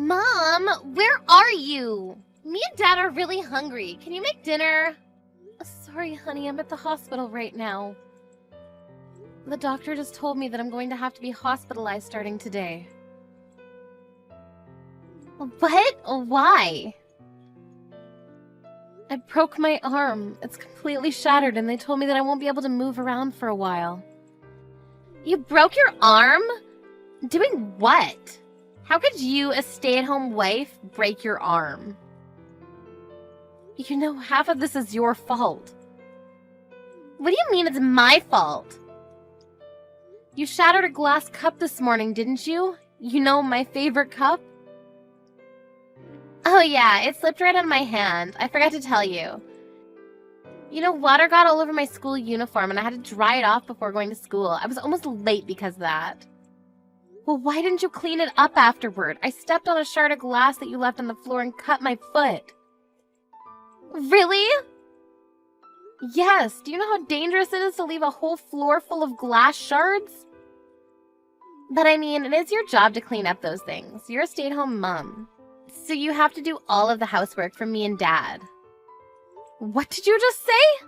Mom, where are you? Me and Dad are really hungry. Can you make dinner? Sorry, honey, I'm at the hospital right now. The doctor just told me that I'm going to have to be hospitalized starting today. What? Why? I broke my arm. It's completely shattered, and they told me that I won't be able to move around for a while. You broke your arm? Doing what? How could you, a stay-at-home wife, break your arm? You know, half of this is your fault. What do you mean it's my fault? You shattered a glass cup this morning, didn't you? You know, my favorite cup? Oh yeah, it slipped right out of my hand. I forgot to tell you. You know, water got all over my school uniform and I had to dry it off before going to school. I was almost late because of that. Well, why didn't you clean it up afterward? I stepped on a shard of glass that you left on the floor and cut my foot. Really? Yes. Do you know how dangerous it is to leave a whole floor full of glass shards? But I mean, it is your job to clean up those things. You're a stay-at-home mom. So you have to do all of the housework for me and Dad. What did you just say?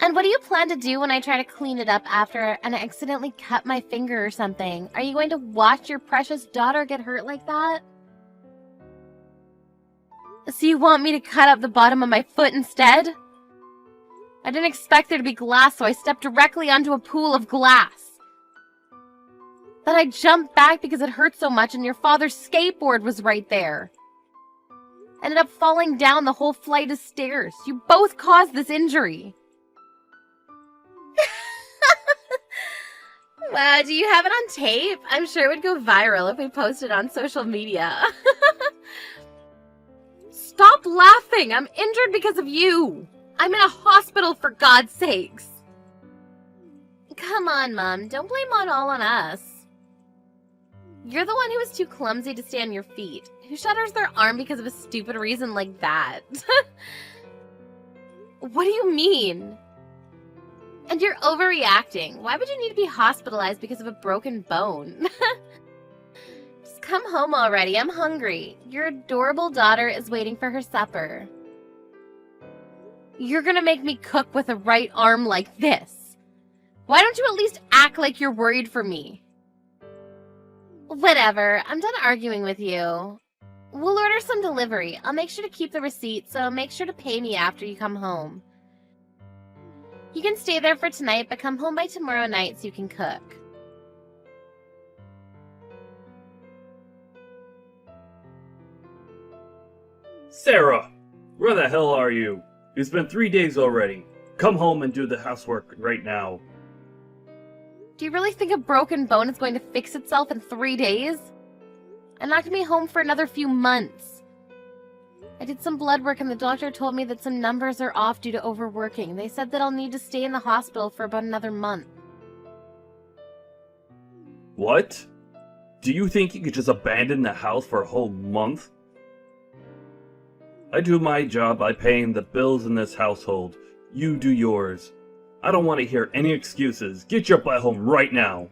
And what do you plan to do when I try to clean it up after and I accidentally cut my finger or something? Are you going to watch your precious daughter get hurt like that? So you want me to cut up the bottom of my foot instead? I didn't expect there to be glass, so I stepped directly onto a pool of glass. Then I jumped back because it hurt so much and your father's skateboard was right there. Ended up falling down the whole flight of stairs. You both caused this injury. Wow, do you have it on tape? I'm sure it would go viral if we posted on social media. Stop laughing! I'm injured because of you! I'm in a hospital, for God's sakes! Come on, Mom. Don't blame it all on us. You're the one who was too clumsy to stay on your feet. Who shatters their arm because of a stupid reason like that? What do you mean? And you're overreacting. Why would you need to be hospitalized because of a broken bone? Just come home already. I'm hungry. Your adorable daughter is waiting for her supper. You're gonna make me cook with a right arm like this. Why don't you at least act like you're worried for me? Whatever. I'm done arguing with you. We'll order some delivery. I'll make sure to keep the receipt, so make sure to pay me after you come home. You can stay there for tonight, but come home by tomorrow night so you can cook. Sarah! Where the hell are you? It's been 3 days already. Come home and do the housework right now. Do you really think a broken bone is going to fix itself in 3 days? I'm not going to be home for another few months. I did some blood work and the doctor told me that some numbers are off due to overworking. They said that I'll need to stay in the hospital for about another month. What? Do you think you could just abandon the house for a whole month? I do my job by paying the bills in this household. You do yours. I don't want to hear any excuses. Get your butt home right now.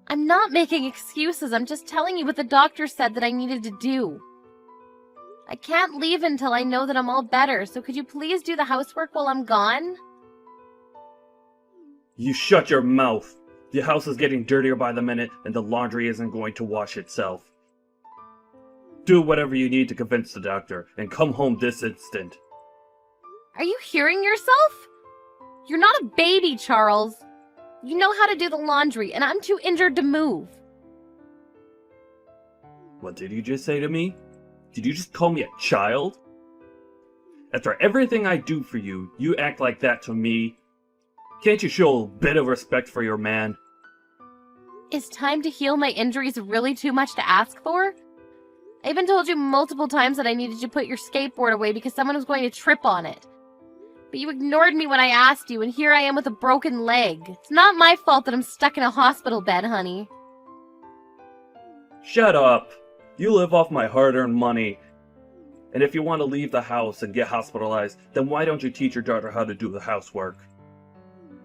I'm not making excuses. I'm just telling you what the doctor said that I needed to do. I can't leave until I know that I'm all better, so could you please do the housework while I'm gone? You shut your mouth. The house is getting dirtier by the minute, and the laundry isn't going to wash itself. Do whatever you need to convince the doctor, and come home this instant. Are you hearing yourself? You're not a baby, Charles. You know how to do the laundry, and I'm too injured to move. What did you just say to me? Did you just call me a child? After everything I do for you, you act like that to me? Can't you show a bit of respect for your man? Is time to heal my injuries really too much to ask for? I even told you multiple times that I needed you to put your skateboard away because someone was going to trip on it. But you ignored me when I asked you, and here I am with a broken leg. It's not my fault that I'm stuck in a hospital bed, honey. Shut up! You live off my hard-earned money. And if you want to leave the house and get hospitalized, then why don't you teach your daughter how to do the housework?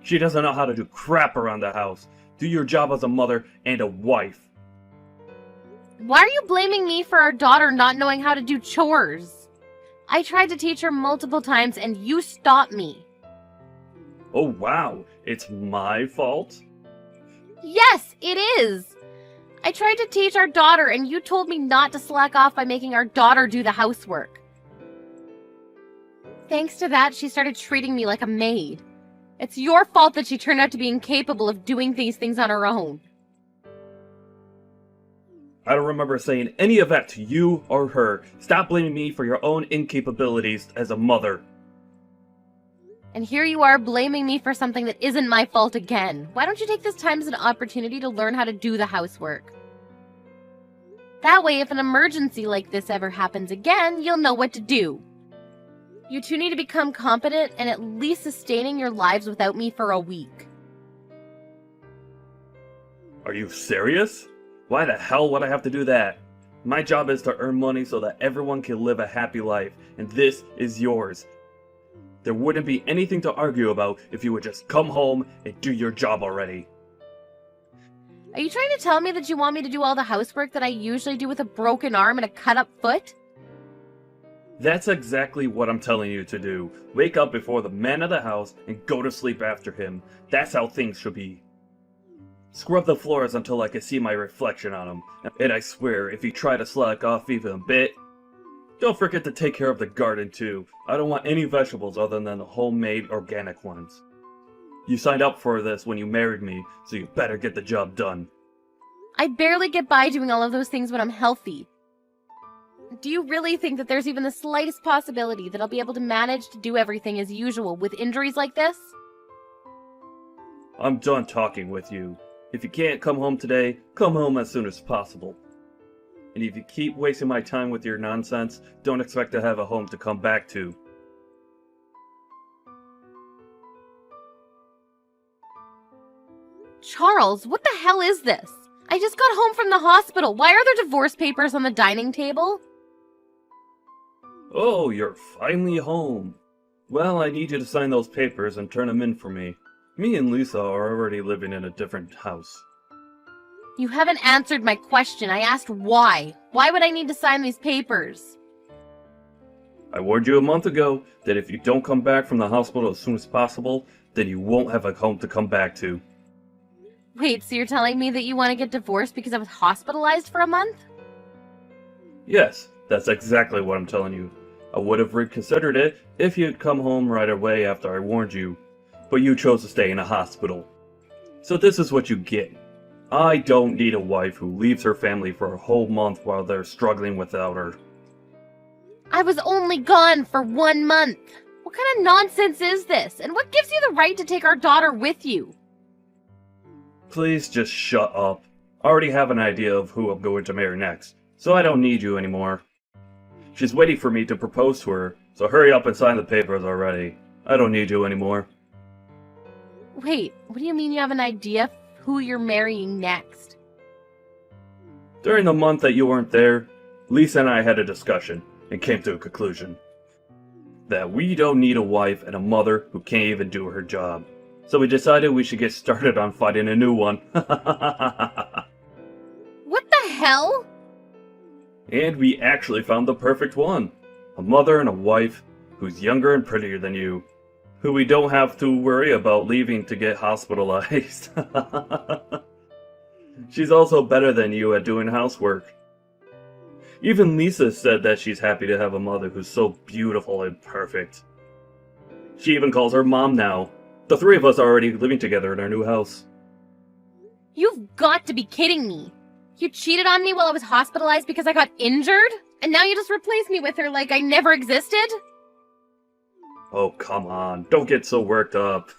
She doesn't know how to do crap around the house. Do your job as a mother and a wife. Why are you blaming me for our daughter not knowing how to do chores? I tried to teach her multiple times and you stopped me. Oh wow, it's my fault? Yes, it is. I tried to teach our daughter and you told me not to slack off by making our daughter do the housework. Thanks to that, she started treating me like a maid. It's your fault that she turned out to be incapable of doing these things on her own. I don't remember saying any of that to you or her. Stop blaming me for your own incapabilities as a mother. And here you are blaming me for something that isn't my fault again. Why don't you take this time as an opportunity to learn how to do the housework? That way, if an emergency like this ever happens again, you'll know what to do. You two need to become competent and at least sustaining your lives without me for a week. Are you serious? Why the hell would I have to do that? My job is to earn money so that everyone can live a happy life, and this is yours. There wouldn't be anything to argue about if you would just come home and do your job already. Are you trying to tell me that you want me to do all the housework that I usually do with a broken arm and a cut-up foot? That's exactly what I'm telling you to do. Wake up before the man of the house and go to sleep after him. That's how things should be. Scrub the floors until I can see my reflection on them. And I swear, if you try to slack off even a bit, don't forget to take care of the garden too. I don't want any vegetables other than the homemade organic ones. You signed up for this when you married me, so you better get the job done. I barely get by doing all of those things when I'm healthy. Do you really think that there's even the slightest possibility that I'll be able to manage to do everything as usual with injuries like this? I'm done talking with you. If you can't come home today, come home as soon as possible. And if you keep wasting my time with your nonsense, don't expect to have a home to come back to. Charles, what the hell is this? I just got home from the hospital. Why are there divorce papers on the dining table? Oh, you're finally home. Well, I need you to sign those papers and turn them in for me. Me and Lisa are already living in a different house. You haven't answered my question. I asked why. Why would I need to sign these papers? I warned you a month ago that if you don't come back from the hospital as soon as possible, then you won't have a home to come back to. Wait, so you're telling me that you want to get divorced because I was hospitalized for a month? Yes, that's exactly what I'm telling you. I would have reconsidered it if you'd come home right away after I warned you, but you chose to stay in a hospital. So this is what you get. I don't need a wife who leaves her family for a whole month while they're struggling without her. I was only gone for 1 month. What kind of nonsense is this? And what gives you the right to take our daughter with you? Please just shut up. I already have an idea of who I'm going to marry next, so I don't need you anymore. She's waiting for me to propose to her, so hurry up and sign the papers already. I don't need you anymore. Wait, what do you mean you have an idea of who you're marrying next? During the month that you weren't there, Lisa and I had a discussion and came to a conclusion. That we don't need a wife and a mother who can't even do her job. So we decided we should get started on finding a new one. What the hell? And we actually found the perfect one. A mother and a wife who's younger and prettier than you. Who we don't have to worry about leaving to get hospitalized. She's also better than you at doing housework. Even Lisa said that she's happy to have a mother who's so beautiful and perfect. She even calls her mom now. The three of us are already living together in our new house. You've got to be kidding me. You cheated on me while I was hospitalized because I got injured? And now you just replaced me with her like I never existed? Oh, come on. Don't get so worked up.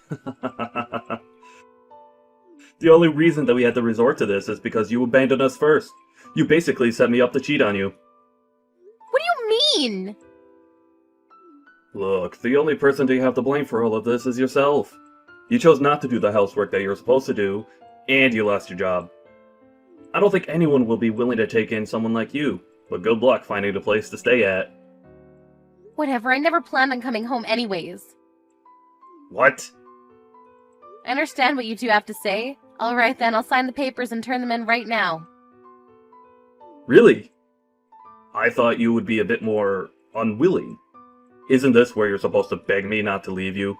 The only reason that we had to resort to this is because you abandoned us first. You basically set me up to cheat on you. What do you mean? Look, the only person you have to blame for all of this is yourself. You chose not to do the housework that you were supposed to do, and you lost your job. I don't think anyone will be willing to take in someone like you, but good luck finding a place to stay at. Whatever, I never planned on coming home anyways. What? I understand what you two have to say. Alright then, I'll sign the papers and turn them in right now. Really? I thought you would be a bit more unwilling. Isn't this where you're supposed to beg me not to leave you?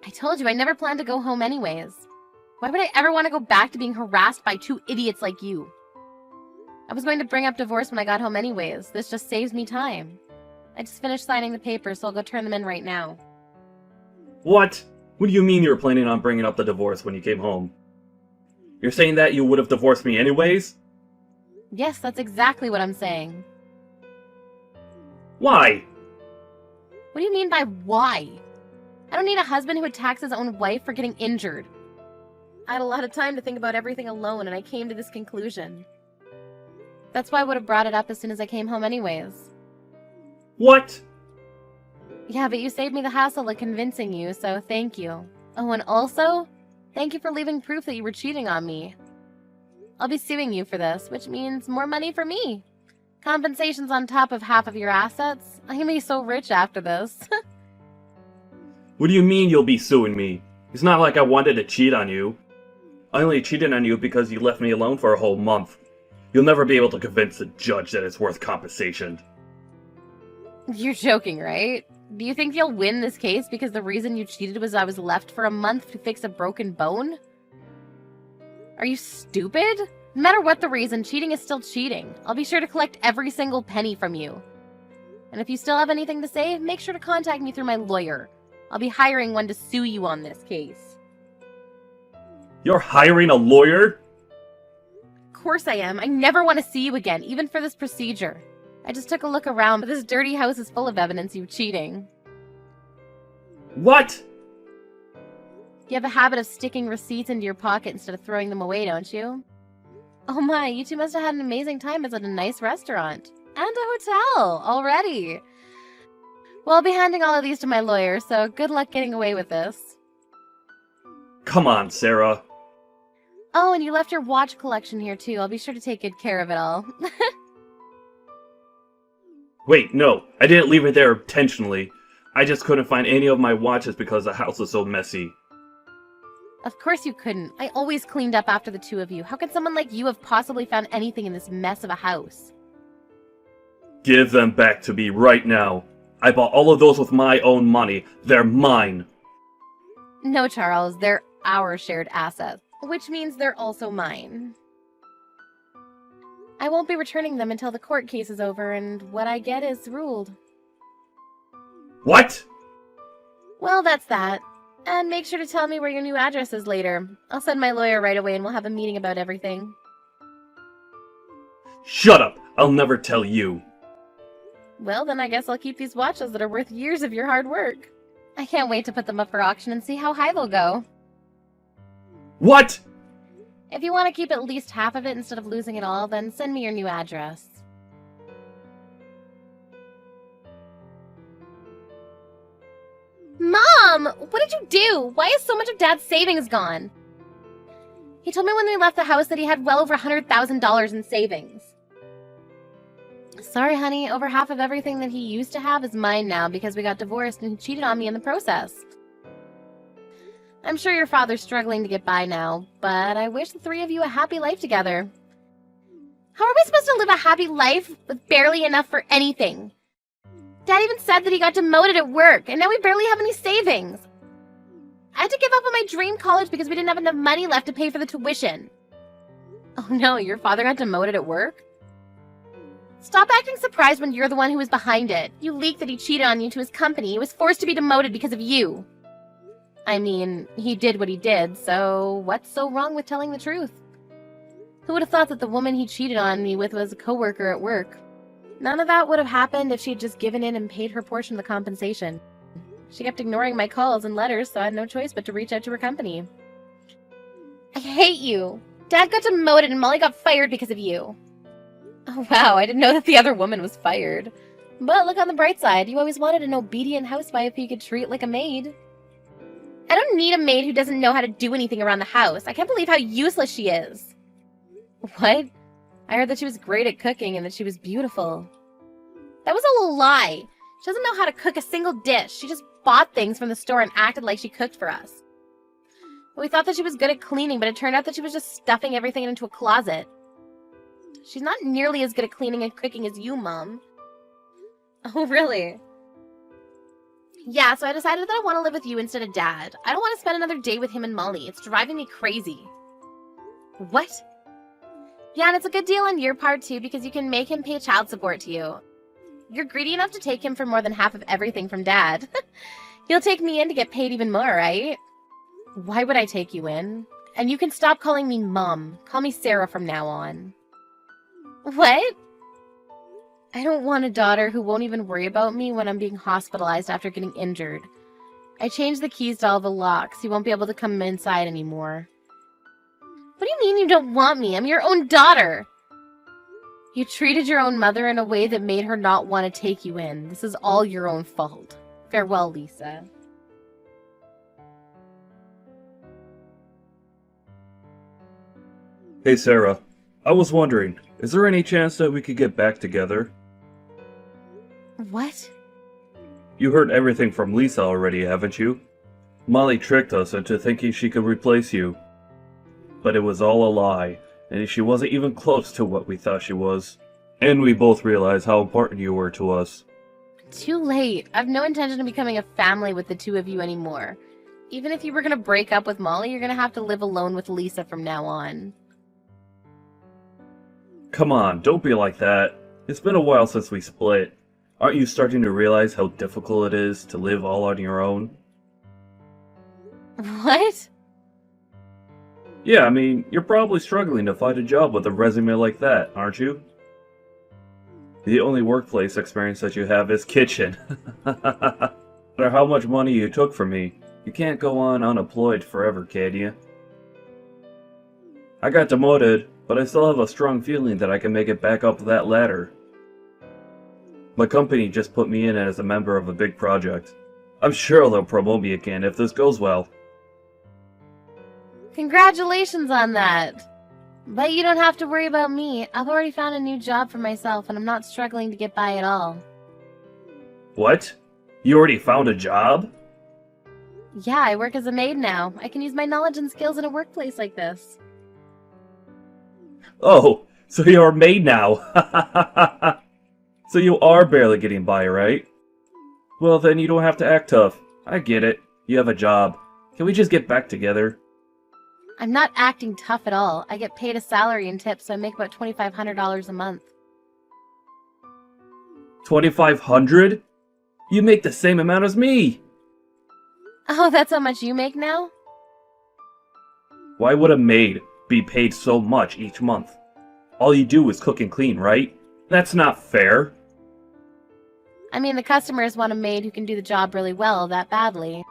I told you I never planned to go home anyways. Why would I ever want to go back to being harassed by two idiots like you? I was going to bring up divorce when I got home anyways. This just saves me time. I just finished signing the papers, so I'll go turn them in right now. What? What do you mean you were planning on bringing up the divorce when you came home? You're saying that you would have divorced me anyways? Yes, that's exactly what I'm saying. Why? What do you mean by why? I don't need a husband who attacks his own wife for getting injured. I had a lot of time to think about everything alone, and I came to this conclusion. That's why I would have brought it up as soon as I came home anyways. What? Yeah, but you saved me the hassle of convincing you, so thank you. Oh, and also, thank you for leaving proof that you were cheating on me. I'll be suing you for this, which means more money for me. Compensation's on top of half of your assets. I'm gonna be so rich after this. What do you mean you'll be suing me? It's not like I wanted to cheat on you. I only cheated on you because you left me alone for a whole month. You'll never be able to convince the judge that it's worth compensation. You're joking, right? Do you think you'll win this case because the reason you cheated was I was left for a month to fix a broken bone? Are you stupid? No matter what the reason, cheating is still cheating. I'll be sure to collect every single penny from you. And if you still have anything to say, make sure to contact me through my lawyer. I'll be hiring one to sue you on this case. You're hiring a lawyer? Of course I am. I never want to see you again, even for this procedure. I just took a look around, but this dirty house is full of evidence of you cheating. What? You have a habit of sticking receipts into your pocket instead of throwing them away, don't you? Oh my, you two must have had an amazing time at a nice restaurant. And a hotel, already. Well, I'll be handing all of these to my lawyer, so good luck getting away with this. Come on, Sarah. Oh, and you left your watch collection here too. I'll be sure to take good care of it all. Wait, no, I didn't leave it there intentionally. I just couldn't find any of my watches because the house was so messy. Of course you couldn't. I always cleaned up after the two of you. How could someone like you have possibly found anything in this mess of a house? Give them back to me right now. I bought all of those with my own money. They're mine. No, Charles, they're our shared assets, which means they're also mine. I won't be returning them until the court case is over and what I get is ruled. What? Well, that's that. And make sure to tell me where your new address is later. I'll send my lawyer right away and we'll have a meeting about everything. Shut up! I'll never tell you. Well, then I guess I'll keep these watches that are worth years of your hard work. I can't wait to put them up for auction and see how high they'll go. What? If you want to keep at least half of it instead of losing it all, then send me your new address. Mom! What did you do? Why is so much of Dad's savings gone? He told me when we left the house that he had well over $100,000 in savings. Sorry, honey. Over half of everything that he used to have is mine now because we got divorced and he cheated on me in the process. I'm sure your father's struggling to get by now, but I wish the three of you a happy life together. How are we supposed to live a happy life with barely enough for anything? Dad even said that he got demoted at work, and now we barely have any savings. I had to give up on my dream college because we didn't have enough money left to pay for the tuition. Oh no, your father got demoted at work? Stop acting surprised when you're the one who was behind it. You leaked that he cheated on you to his company. He was forced to be demoted because of you. I mean, he did what he did, so what's so wrong with telling the truth? Who would have thought that the woman he cheated on me with was a coworker at work? None of that would have happened if she had just given in and paid her portion of the compensation. She kept ignoring my calls and letters, so I had no choice but to reach out to her company. I hate you! Dad got demoted and Molly got fired because of you. Oh wow, I didn't know that the other woman was fired. But look on the bright side, you always wanted an obedient housewife who you could treat like a maid. I don't need a maid who doesn't know how to do anything around the house. I can't believe how useless she is. What? I heard that she was great at cooking and that she was beautiful. That was a lie. She doesn't know how to cook a single dish. She just bought things from the store and acted like she cooked for us. We thought that she was good at cleaning, but it turned out that she was just stuffing everything into a closet. She's not nearly as good at cleaning and cooking as you, Mom. Oh, really? Yeah, so I decided that I want to live with you instead of Dad. I don't want to spend another day with him and Molly. It's driving me crazy. What? Yeah, and it's a good deal on your part, too, because you can make him pay child support to you. You're greedy enough to take him for more than half of everything from Dad. He'll take me in to get paid even more, right? Why would I take you in? And you can stop calling me Mom. Call me Sarah from now on. What? I don't want a daughter who won't even worry about me when I'm being hospitalized after getting injured. I changed the keys to all the locks. You won't be able to come inside anymore. What do you mean you don't want me? I'm your own daughter. You treated your own mother in a way that made her not want to take you in. This is all your own fault. Farewell, Lisa. Hey, Sarah. I was wondering, is there any chance that we could get back together? What? You heard everything from Lisa already, haven't you? Molly tricked us into thinking she could replace you. But it was all a lie, and she wasn't even close to what we thought she was. And we both realized how important you were to us. Too late. I've no intention of becoming a family with the two of you anymore. Even if you were going to break up with Molly, you're going to have to live alone with Lisa from now on. Come on, don't be like that. It's been a while since we split. Aren't you starting to realize how difficult it is to live all on your own? What? Yeah, I mean, you're probably struggling to find a job with a resume like that, aren't you? The only workplace experience that you have is kitchen. No matter how much money you took from me, you can't go on unemployed forever, can you? I got demoted, but I still have a strong feeling that I can make it back up that ladder. My company just put me in as a member of a big project. I'm sure they'll promote me again if this goes well. Congratulations on that. But you don't have to worry about me. I've already found a new job for myself, and I'm not struggling to get by at all. What? You already found a job? Yeah, I work as a maid now. I can use my knowledge and skills in a workplace like this. Oh, so you're a maid now. So you are barely getting by, right? Well, then you don't have to act tough. I get it. You have a job. Can we just get back together? I'm not acting tough at all. I get paid a salary and tips, so I make about $2,500 a month. 2,500? You make the same amount as me! Oh, that's how much you make now? Why would a maid be paid so much each month? All you do is cook and clean, right? That's not fair. I mean, the customers want a maid who can do the job really well, that badly.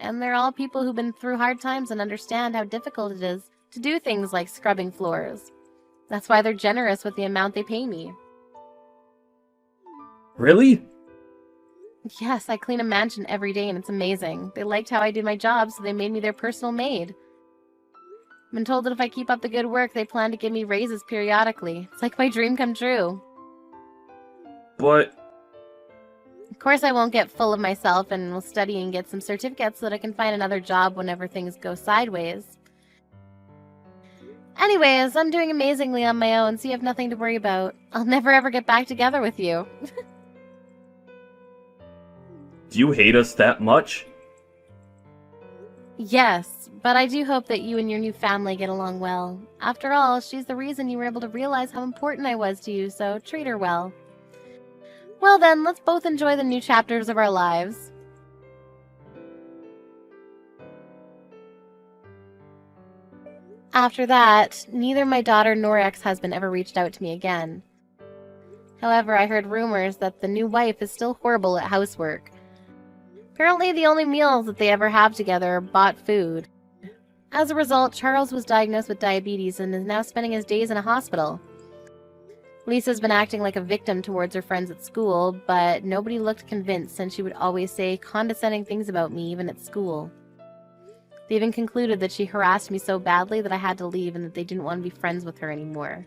And they're all people who've been through hard times and understand how difficult it is to do things like scrubbing floors. That's why they're generous with the amount they pay me. Really? Yes, I clean a mansion every day and it's amazing. They liked how I did my job, so they made me their personal maid. I've been told that if I keep up the good work, they plan to give me raises periodically. It's like my dream come true. But... Of course I won't get full of myself and will study and get some certificates so that I can find another job whenever things go sideways. Anyways, I'm doing amazingly on my own, so you have nothing to worry about. I'll never ever get back together with you. Do you hate us that much? Yes, but I do hope that you and your new family get along well. After all, she's the reason you were able to realize how important I was to you, so treat her well. Well then, let's both enjoy the new chapters of our lives. After that, neither my daughter nor ex-husband ever reached out to me again. However, I heard rumors that the new wife is still horrible at housework. Apparently, the only meals that they ever have together are bought food. As a result, Charles was diagnosed with diabetes and is now spending his days in a hospital. Lisa's been acting like a victim towards her friends at school, but nobody looked convinced since she would always say condescending things about me even at school. They even concluded that she harassed me so badly that I had to leave and that they didn't want to be friends with her anymore.